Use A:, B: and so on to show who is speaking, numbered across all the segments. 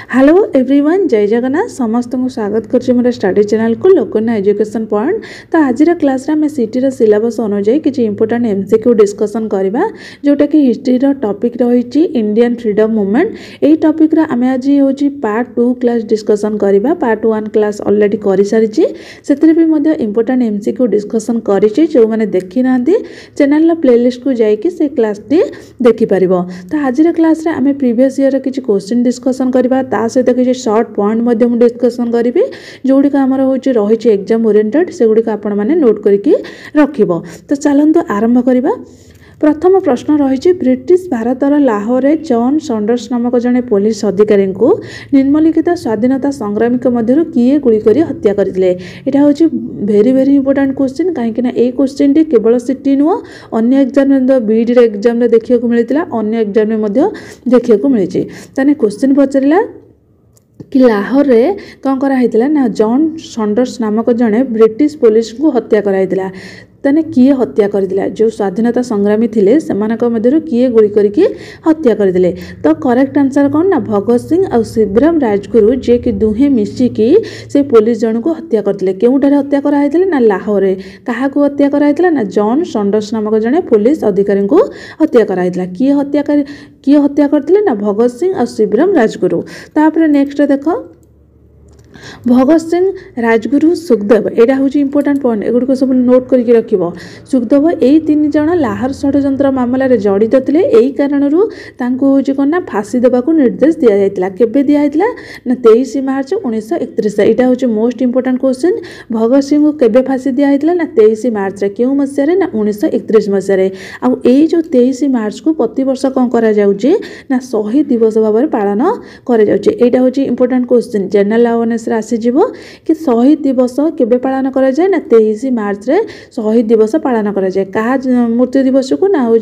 A: Hello everyone जय जगन्नाथ समस्त को स्वागत कर मोर स्टडी चैनल को लोकना एजुकेशन पॉइंट। तो आज क्लास रे आमे सीटी रो सिलेबस अनुसार किसी इंपोर्टेंट एमसीक्यू डिस्कशन करबा जोटा कि हिस्ट्री रो टॉपिक रही इंडियन फ्रीडम मूवमेंट। एई टॉपिक रे आमे आज होची पार्ट 2 क्लास डिस्कशन करबा। पार्ट 1 क्लास ऑलरेडी करि सारिची सेतरे भी मध्ये इंपोर्टेंट एमसीक्यू डिस्कशन करिची। जो माने देखि नांदी चैनल रो प्लेलिस्ट को जाई कि से क्लास टी देखि परिबो। तो आज क्लास रे आमे प्रीवियस ईयर रो किछि क्वेश्चन डिस्कशन करबा ता सहित किसी सर्ट पॉइंट डिस्कसन करी जोड़ी आमर हूँ रही एग्जाम ओरिएंटेड से गुड़िक आपण मैंने नोट करके रखिबो। तो चलतु आरंभ करबा। प्रथम प्रश्न रही ब्रिटिश भारतर लाहौर जॉन सैंडर्स नामक जड़े पुलिस अधिकारी को निम्नलिखित स्वाधीनता संग्रामी मध्य किए गुली कर हत्या करते। यहाँ हूँ भेरी भेरी इंपोर्टेंट क्वेश्चन कहीं ये क्वेश्चन टी केवल सीटी नुह अन्य एग्जाम बीडी एग्जाम देखा मिलता अन्य एग्जाम देखा मिली। ताने क्वेश्चन पचारा कि लाहौर रे कौन कराइला ना जॉन सैंडर्स नामक जड़े ब्रिटिश पुलिस को हत्या कराइला। ताने किए हत्या करदिला जो स्वाधीनता संग्रामी थिले सेमानक मध्यरु किए गुली करके हत्या करदिले। तो करेक्ट आंसर कौन ना भगत सिंह और शिवराम राजगुरु जे कि दुहे मिसिकी से पुलिस जन को हत्या करदिले। केउठारे हत्या कराइथिले ना लाहौर रे। काहाकू हत्या कराइथिला ना जॉन सैंडर्स नामक जने पुलिस अधिकारी को हत्या कराइथिला। किए हत्या करथिले ना भगत सिंह और शिवराम राजगुरु। तापर नेक्स्ट देखो भगत सिंह राजगुरु सुखदेव यहाँ हूँ इंपोर्टेंट पॉइंट एगुड़ सब नोट करके रखिब। सुखदेव यही तीन जन लाहौर षड्यंत्र मामलें जड़ित थे। यही कारण हूँ कौन ना फांसी देवाक निर्देश दि जाता। केबे दि जाता ना 23 मार्च 1931। यहाँ हूँ most important question Bhagat Singh को केबे फांसी दि जाता ना 23 मार्च क्यों मसीह ना 1931 मसीह। आउ यही जो 23 मार्च को प्रति वर्ष कौन करा जाउची ना शहीद दिवस भाव में पालन करा जाउची। एटा हूँ इंपोर्टेंट क्वेश्चन जनरल अवेयरनेस आसीज कि शहीद दिवस केबे पालन करा जाए ना 23 मार्च रे शहीद दिवस पालन करा जाए। कहा मृत्यु दिवस को ना हूँ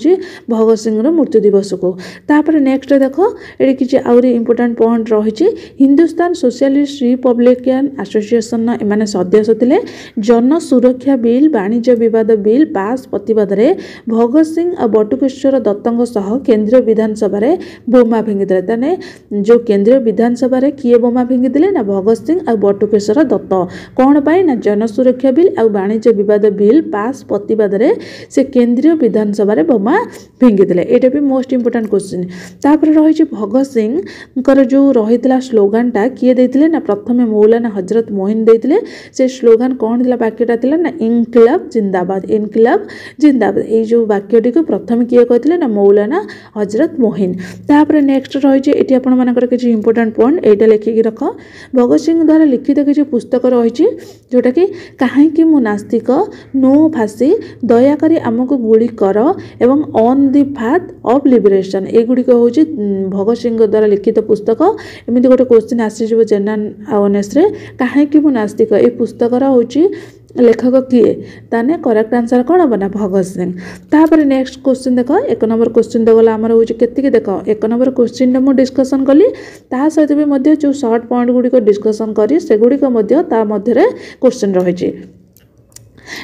A: भगत सिंह मृत्यु दिवस को। तापर नेक्स्ट देखो ये किसी आउरी इंपोर्टेंट पॉइंट रही हिंदुस्तान सोशलिस्ट रिपब्लिकन एसोसिएशन एमाने सदस्य थे। जन सुरक्षा बिल वाणिज्य विवाद बिल पास प्रतिवाद रे भगत सिंह और बटुकेश्वर दत्तों सह केंद्रीय विधानसभा रे बोमा फिंगिदे। ताने जो केंद्रीय विधानसभा रे किए बोमा फिंगिदे ना भगत सिंह और बटुकेश्वर दत्त। कौन पाई ना जन सुरक्षा बिल और वाणिज्य विवाद बिल पास प्रतिवाद रे से केंद्रीय विधानसभा रे बोमा फिंगिदे। एटा भी मोस्ट इंपोर्टेंट क्वेश्चन। तापर रही भगत सिंह जो रही स्लोगान टा किए देथिले ना प्रथमे मौलाना हजरत मोहिन देथिले। से स्लोगान कौन थिला वाक्यटा थिला ना इनकलाब जिंदाबाद इनकलाब जिंदाबाद। ये जो वाक्यटी को प्रथम किए कहथिले ना मौलाना हजरत मोहिन। तापर नेक्स्ट रही एटी आपण मानकर किछि इंपोर्टेंट पॉइंट एटा लिखिक रख। भगत सिंह द्वारा लिखित किसी पुस्तक रही जोटा कि कहीं मु नास्तिक नो फांसी दयाकोरी आमको गुली कर एवं on the path of liberation एगुड़िक हूँ भगत सिंह द्वारा लिखित पुस्तक। एमती गोटे क्वेश्चन आसीज जनरल अवेयरनेस रे कहीं मु नास्तिक ए पुस्तकर हूँ लेखक किए ताने करेक्ट आंसर कौन हम ना भगत सिंह। तापर नेक्स्ट क्वेश्चन देख 1 नंबर क्वेश्चन देगला आमर हूँ केतिक देख 1 नंबर क्वेश्चन मुझे डिस्कसन कली ता सहित भी जो सर्ट पॉइंट गुड़िक डिस्कसन करी से गुड़िक क्वेश्चन रही।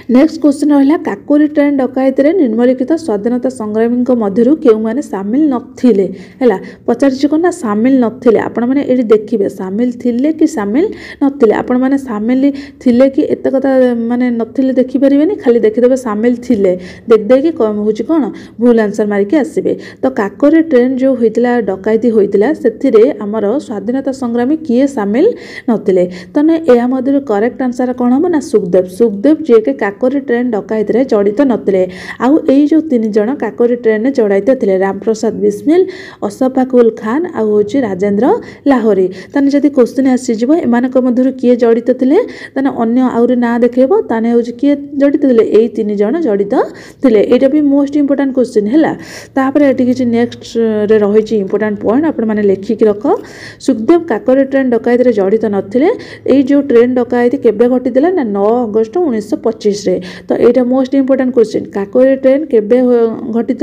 A: नेक्स्ट क्वेश्चन रहा काकोरी ट्रेन डकायत निम्नलिखित स्वाधीनता संग्रामी मध्य क्यों मैंने सामिल नथिले है पचार कौन ना सामिल नथिले। आपण मैंने ये देखिए सामिल थिले कि सामिल नथिले। आपण मैंने सामिल थिले कि एत कथा माने नथिले देखि परिबेनी खाली देखिदेबे सामिल थिले देख देकी हूँ कौन भूल आंसर मारिकी आसबे। तो काकोरी ट्रेन जो होइतिला डकायती होइतिला सेथिरे हमर स्वाधीनता संग्रामी किए सामिल नथिले। तो ना या मध्य करेक्ट आंसर कौन हम ना सुखदेव। सुखदेव जे काकोरी ट्रेन डकायत जड़ित नथिले। आउ एई जो 3 जन काकोरी ट्रेन जड़ित थे रामप्रसाद बिस्मिल अशफाकुल खान आउ हूँ राजेंद्र लाहौरी। ताने जदि क्वेश्चन आसीज एमानक मध्य किए जड़ित थे ताने अन्य आउरी ना देखेब ताने हूँ किए जड़ित थे यही 3 जन जड़ित थे। यहाँ भी मोस्ट इंपोर्टेंट क्वेश्चन है। तापर ये किसी नेक्स्ट रे रही इंपोर्टेंट पॉइंट आपण मैंने लिखिक रख। सुखदेव काकोरी ट्रेन डकायत जड़ित नथिले। एई जो ट्रेन डकायत केबे घटी ना 9 अगस्त 1950 1925 तो यहाँ most important question Kakori train केबे घटी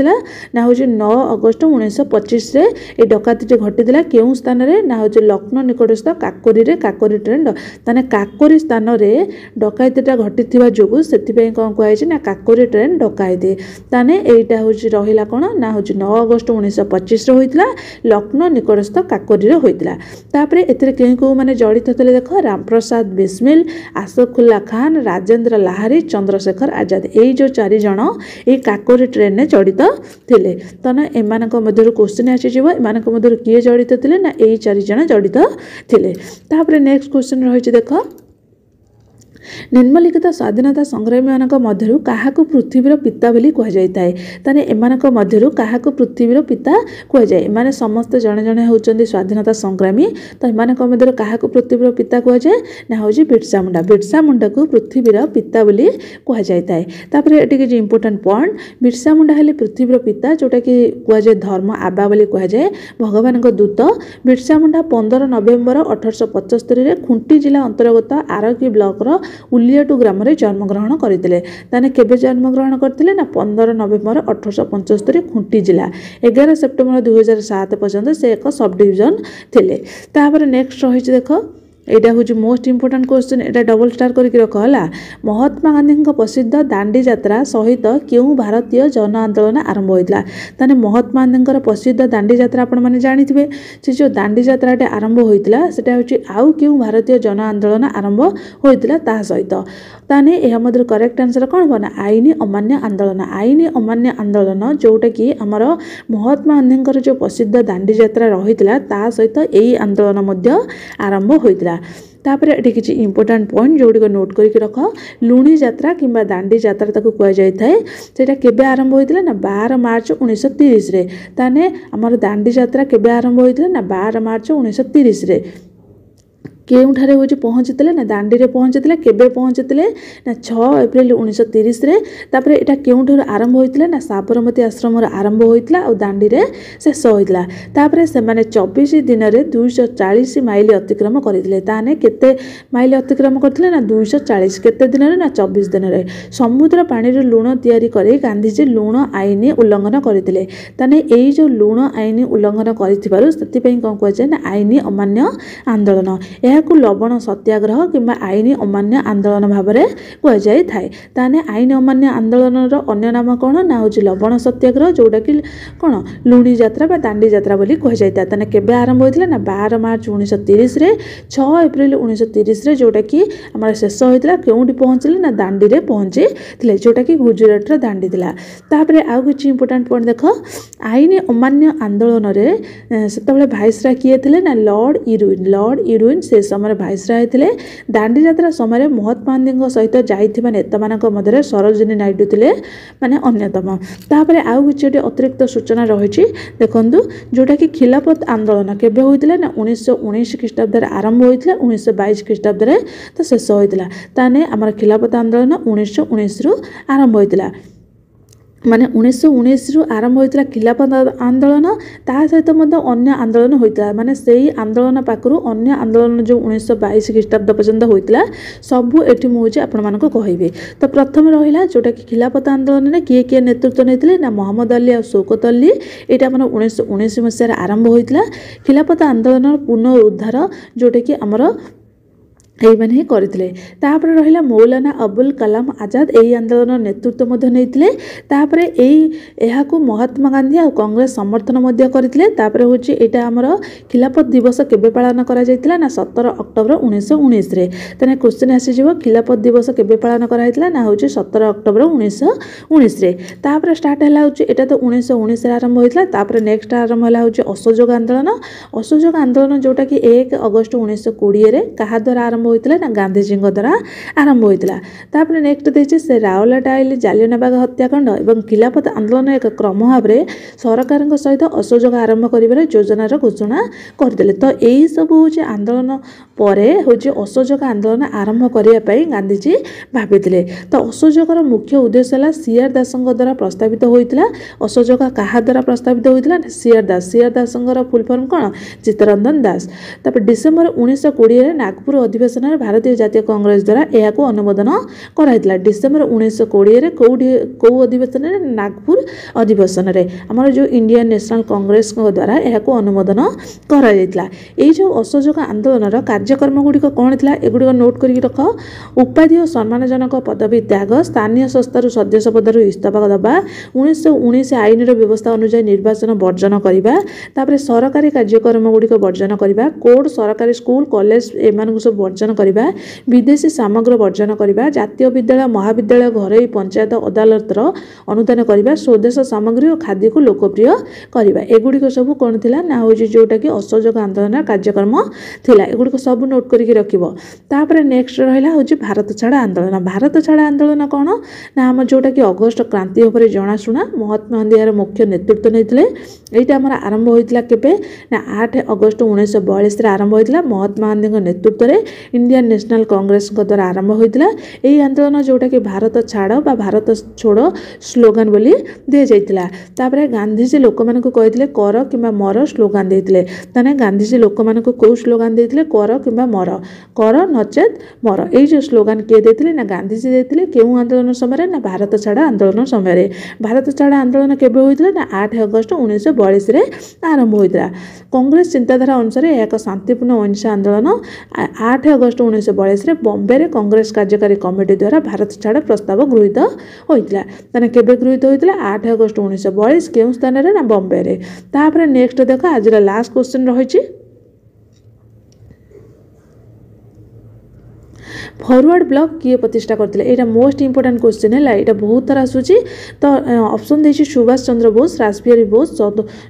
A: ना हूँ 9 अगस्त 1925 ये डकाती घटी क्यों स्थान में ना हूँ लक्ष्नौ निकटस्थ काकोरी काकोरी ट्रेन ताने काकोरी स्थान में डकायतीटा घटी जो से कौन कहुई ना काकोरी ट्रेन डकायती ताने यहाँ हूँ रहा कौन ना हूँ 9 अगस्त 1925 होता लक्ष्नौ निकटस्थ काकोरी होता एतिर क्यों क्यों मैंने जड़ित थे देख रामप्रसाद बिस्मिल आशफुल्ला खान राजेंद्र लाहारी चंद्रशेखर आजाद यही जो 4 जन ये काकोरी ट्रेन में जड़ित थे तेना एम क्वेश्चन आसीज एम किए जड़ित थे ना यही 4 जन जड़ित थे नेक्स्ट क्वेश्चन रही देख निम्नलिखित स्वाधीनता संग्रामी मानक मध्यरु काहाकु पृथ्वीर पिता बोली कह जाय थाए ताने एमानक मध्यरु काहाकु पृथ्वीर पिता कह जाय एमाने समस्त जणे जणे होउचंदी स्वाधीनता संग्रामी तो एमानक मध्यरु काहाकु पृथ्वीर पिता कह जाय ना होजी बिरसा मुंडा को पृथ्वीर पिता बोली कह जाय थाए तापर एटी जे इंपोर्टेंट पॉइंट बिरसा मुंडा हेले पृथ्वीर पिता जोटा कि कह जाय धर्म आबा बोली कह जाय भगवान को दूत बिरसा मुंडा 15 नवेम्बर 1875 रे खुंटी जिला अंतर्गत आरकी ब्लॉक रो उलियाटू ग्राम रे जन्मग्रहण करते ताने केबे जन्मग्रहण करते ना 15 नवेम्बर 1875 खुंटी जिला 11 सेप्टेम्बर 2007 पर्यंत से एक सब डिविजन थिले तापर नेक्स्ट रही देख यहाँ हूँ मोस्ट इंपोर्टेंट क्वेश्चन यहाँ डबल स्टार करके रख है महात्मा गांधी प्रसिद्ध दांडी यात्रा सहित क्यों भारतीय जन आंदोलन आरंभ होता ताने महात्मा गांधी प्रसिद्ध दांडी यात्रा आपण मैंने जानी से जो दांडी यात्रा आरंभ होता है आउ क्यों भारतीय जन आंदोलन आरंभ होता सहित ताने यह मध्य करेक्ट आंसर कौन हम ना आईनी अमान्य आंदोलन जोटा कि आमर महात्मा गांधी जो प्रसिद्ध दांडी यात्रा रही सहित यही आंदोलन आरंभ होता तापर ये किसी इंपोर्टेंट पॉइंट जोड़ी नोट करके रख लुणी यात्रा किंबा दांडी यात्रा ताको कह जाय थाए सेटा केबे आरंभ होइतिला ना 12 मार्च 1930 रे ताने हमर दांडी यात्रा केबे आरंभ होइतिला ना 12 मार्च 1930 रे केउठारे होची पहुँचते ना दांडी रे पहुँचते केबे पहुँचते ना 6 एप्रिल 1930 रे तापर एटा केउठार आरंभ होइतिला ना साबरमती आश्रम आरंभ होइतिला और दांडी रे शेष होइतिला तापर से माने 24 दिन रे 240 माइल अतिक्रम करथिले ताने केते माइल अतिक्रम करथिले ना 240 केते दिन रे ना 24 दिन रे समुद्र पानी रे लूण तयारी करे गांधीजी लूण आईन उल्लंघन करथिले ताने एई जो लूण आईन उल्लंघन करिथिबारु सेति पई कोन कहै ना आईन अमान्य आंदोलन को लवण सत्याग्रह किंबा आईन अमान्य आंदोलन भाव में कह जाए ताने आईन अमान्य आंदोलन अन्य नाम कौन ना हूँ लवण सत्याग्रह जोटा कि कौन लुणी यात्रा बा दांडी यात्रा बोली कह जाए ताने केबे आरंभ होता ना 12 मार्च 1930 रे 6 एप्रिल 1930 रे जोटा कि आम शेष होता क्योंटी पहुँचले ना दांडी रे पहुँची थे जोटा कि गुजरात दांडी थिला तापर आउ किछि इंपोर्टेंट पॉइंट देख आईन अमान्य आंदोलन रे सेतबेले भाइसराय किए थे ना लॉर्ड इरुइन से समय भाइसराय थे दांडी यात्रा समय महात्मा गांधी सहित जाइथिबा नेता मानक मध्य सरोजिनी नायडू थे माने अन्यतम तापर आउ किछि अतिरिक्त सूचना रही देखंतु जोटा कि खिलाफत आंदोलन केबे होइतिला ना 1919 ख्रीष्टाब्द आरंभ होइतिला 1922 ख्रीष्टाब्द तो शेष होइतिला ताने हमर खिलाफत आंदोलन 1919 रु आरंभ होइतिला माने 1919 रु आरंभ होता खिलाफत आंदोलन ता सहित अन्य आंदोलन होता माने सेही आंदोलन पाखरु अन्य आंदोलन जो 1922 ख्रीष्टाब्द पर्यंत होता सबू एठी मुझे आपण मानको कहबे तो प्रथम रहिला जोटा कि खिलाफत आंदोलन में किए किए नेतृत्व नेतिले ना मोहम्मद अली और शौकत अली एटा मन 1919 मसीह आरंभ होता खिलाफत आंदोलन पुनरुद्धार जोटा कि आमर यही ही करते तापर रहिला मौलाना अबुल कलाम आजाद यही आंदोलन नेतृत्व तापर यही महात्मा गांधी और कांग्रेस समर्थन करते तापर हूँ यहाँ आमर खिलाफत दिवस केबे पालन करा जायतिला ना 17 अक्टोबर 1919 रे तेने क्वेश्चन आसीज खिलाफत दिवस केबे पालन करा ना हूँ 17 अक्टोबर 1919 रे तापर स्टार्ट है यहाँ तो 1919 आरंभ होता तापर नेक्स्ट आरंभ है असहयोग आंदोलन जोटा कि 1 अगस्त 1920 रे कहा द्वारा आरंभ होता ना गांधीजी द्वारा आरंभ होता तापर नेक्स्ट देखिए से राउरकेला जालियानवाला हत्याकांड और खिलाफत आंदोलन एक क्रम भाव में सरकार सहित असहयोग आरंभ कर योजनार घोषणा करते तो यही सब हूँ आंदोलन पर हूँ असहयोग आंदोलन आरंभ करने गांधीजी भाई तो असहयोगर मुख्य उद्देश्य है सीआर दास द्वारा प्रस्तावित होता असहयोग क्या द्वारा प्रस्तावित होता सीआर दास फुल फॉर्म कौन चित्तरंजन दास तापर डिसेम्बर 1920 नागपुर अधिवेशन ଅଧିବେशन भारतीय जातीय कांग्रेस द्वारा यह अनुमोदन कराइला डिसेम्बर 1920 कौ अधिवेशन नागपुर अधिवेशन में आमर जो इंडियन नेशनल कांग्रेस द्वारा यह अनुमोदन कराइला। जो असहयोग आंदोलन कार्यक्रम गुड़िक कौन था एगुड़िक नोट कर रख उपाधि और सम्मानजनक पदवी त्याग स्थानीय संस्थार सदस्य पदर इस्तीफा दबा 1919 आईन व्यवस्था अनुसार निर्वाचन वर्जन करने सरकारी कार्यक्रम गुड़िक वर्जन करने कोड सरकारी स्कूल कॉलेज एम सब वर्जन करने विदेशी सामग्री वर्जन करने जातीय विद्यालय महाविद्यालय घरोई पंचायत अदालतर अनुदान करने स्वदेश सामग्री और खाद्य को लोकप्रिय करने एगुड़िक सब कौन थी ना हूँ जोटा कि असहयोग आंदोलन कार्यक्रम थिला एगुड़िक सब नोट करके रखिबो। तापर नेक्स्ट रहिला हूँ भारत छाड़ आंदोलन। भारत छाड़ आंदोलन कौन ना आम जोटा कि अगस्ट क्रांति भाव जनाशुना महात्मा गांधी यार मुख्य नेतृत्व नहीं यहाँ आम आरंभ होता के ना 8 अगस्ट 1942 आरंभ होता महात्मा गांधी नेतृत्व में इंडियन नेशनल कांग्रेस द्वारा आरंभ होता यही आंदोलन जोटा कि भारत छाड़ बा भारत छोड़ स्लोगान बोली दि जाता। तापर गांधीजी लोक मानक कहते कर कि मर स्लोगान देते ताने गांधीजी लोक मानक कौ स्लोगान देते कर कि कर नचेत मर ये स्लोगान किए देते ना गांधीजी देते क्यों आंदोलन समय ना भारत छाड़ आंदोलन समय भारत छाड़ आंदोलन केबे होइतला ना 8 अगस्ट 1942 रे आरंभ होइतला। कांग्रेस चिंताधारा अनुसार यह एक शांतिपूर्ण अहिंसा आंदोलन 8 अगस्ट 1942 रे बॉम्बे रे कांग्रेस कार्यकारी कमिटी द्वारा भारत छाड़ प्रस्ताव गृहीत होइतला ताने केबे गृहीत होइतला 8 अगस्ट 1942 केउं स्थान रे ना बॉम्बे रे। तापर नेक्स्ट देखो आज लास्ट क्वेश्चन रहिछि फॉरवर्ड ब्लॉक किए प्रतिष्ठा करते यहाँ मोस्ट इंपोर्टेंट क्वेश्चन है यहाँ बहुत थर आसूची तो ऑप्शन देछि सुभाष चंद्र बोस रासबिहारी बोस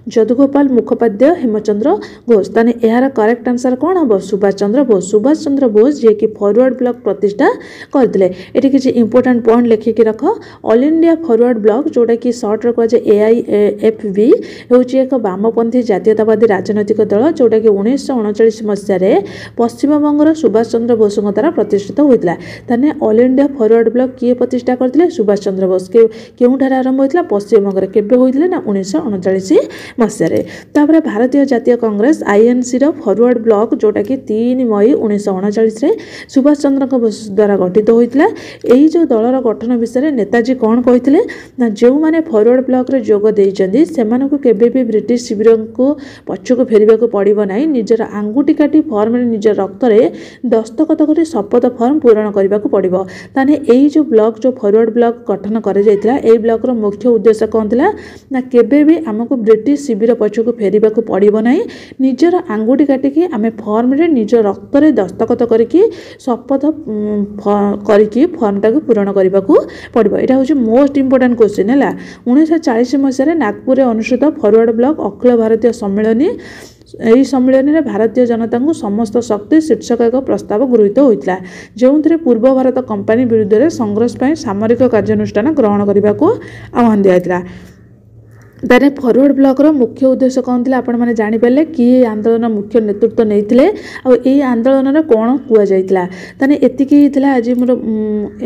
A: जदुगोपाल मुखोपाध्याय हेमचंद्र घोष ताने यार करेक्ट आंसर कौन हम सुभाष चंद्र बोस जी कि फॉरवर्ड ब्लॉक प्रतिष्ठा करते ये किसी इंपोर्टेंट पॉइंट लिखिकी रख ऑल इंडिया फॉरवर्ड ब्लॉक जोटा कि सर्ट रे कहुए AIFB हूँ एक वामपंथी जातीयतावादी राजनैतिक दल जोटा कि 1939 मसीह पश्चिमबंगर सुभाष चंद्र बोस द्वारा प्रतिष्ठित होता है। ऑल इंडिया फॉरवर्ड ब्लॉक किए प्रतिष्ठा करते सुभाष चंद्र बोस केउठार आरंभ होता पश्चिमबंग केबे होता ना 1939 मसीह। भारतीय जातीय कांग्रेस INC रो फॉरवर्ड ब्लॉक जोटा कि 3 मई 1939 सुभाष चंद्र बोस द्वारा गठित होता यही जो दलर गठन विषय नेताजी कौन कहते ना जो मैंने फॉरवर्ड ब्लॉक रे जोग देइचंदी सेमानकु केबे भी ब्रिटिश शिविर को पछकु फेरिबा को पड़िबो नाही निजर आंगुठी काटी फॉर्म रे निजर रक्त रे दस्तखत करी शपथ फॉर्म पूरण करने को पड़ो ताने यही जो ब्लॉक जो फॉरवर्ड ब्लॉक गठन कर ब्लॉक रो मुख्य उद्देश्य कौन था ना केबे भी आमको ब्रिटिश शिविर पछकु फेरिबा को पड़िबो नाही निजर आंगुठी काटिकी आम फॉर्म रे निज रक्त रे दस्तखत करिकी शपथ करिकी फॉर्म टाक पूरण करने को पड़ो। यहाँ हूँ मोस्ट इंपोर्टेंट क्वेश्चन है 1940 मसीह नागपुर में अनुष्ठित फॉरवर्ड ब्लॉक अखिल भारतीय सम्मेलन यही सम्मेलन में भारतीय जनता को समस्त शक्ति शीर्षक एक प्रस्ताव गृहीत होता जो पूर्व भारत कंपानी विरुद्ध में संघर्ष पर सामरिक कार्यानुष्ठान ग्रहण करने को आह्वान दिया। तारे फॉरवर्ड ब्लॉक रो मुख्य उद्देश्य कौन था आपण मैंने जानीपारे कि आंदोलन मुख्य नेतृत्व नहीं आंदोलन कौन कहुला ताने एतिकी आज मोर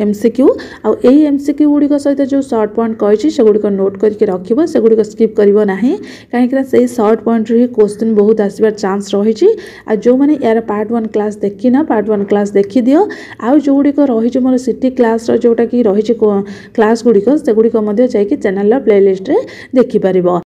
A: MCQ आई MCQ गुड़िक सहित जो सर्ट पॉइंट कही से गुड़िक नोट करके रखिबो से गुड़िक स्किप करिवो नाही कहीं से सर्ट पॉइंट ही क्वेश्चन बहुत आसबार चांस रही जो मैंने यार पार्ट 1 क्लास देखी ना पार्ट 1 क्लास देखी दियो आउ जो गुड़िक रही मोर सिटी क्लास जोटा कि रही क्लास गुड़िक से गुड़िक जाकि चैनल प्लेलिस्ट रे देखि परिबो।